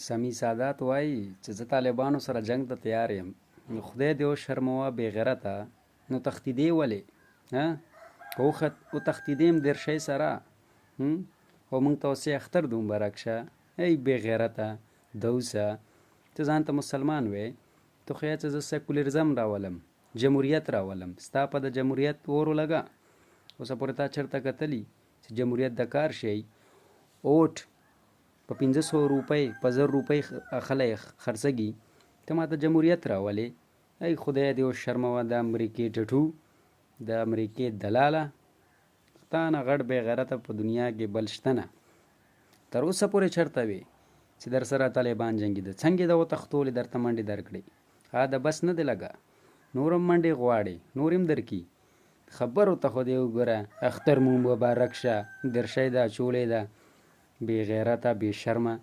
سمی سادات وایي چې زه طالبانو سره جنگ ته تیار یم. نو خدای دې وشرموه بې غیرته. نو تښتېدې ولې؟ وتښتېدې م درشۍ سره او موږ ته اوسې اختر دوم برک شه. ای بې غیرته دوسه، ته ځان ته مسلمان وې، ته خو چې زه سیکولرزم راولم، جمهوریت راولم، ستا په د جمهوریت اور ولګه. اوسه پورې تا چېرته کتلي چې جمهوریت د کار شی اوټ په 500 روپۍ په 1000 روپۍ اخلی خرڅګي، ته ما ته جمهوریت راولې. ای خدای دې وشرموه د امریکې ټټو، د امریکې دلاله، تا نه غټ بې غیرته په دنیا کې بل شته نه. تر اوسه پورې چېرته وې چې در سره طالبان جنګېده؟ څنګه یې د وتښتولې درته منډې درکړې؟ د بس نه دی لګه، نور هم منډې غواړې، نور هم درکي. خبرو ته خو دې وګوره، اختر مو مبارک شه، درشۍ ده، چولې ده، بې غیرته، بې شرمه.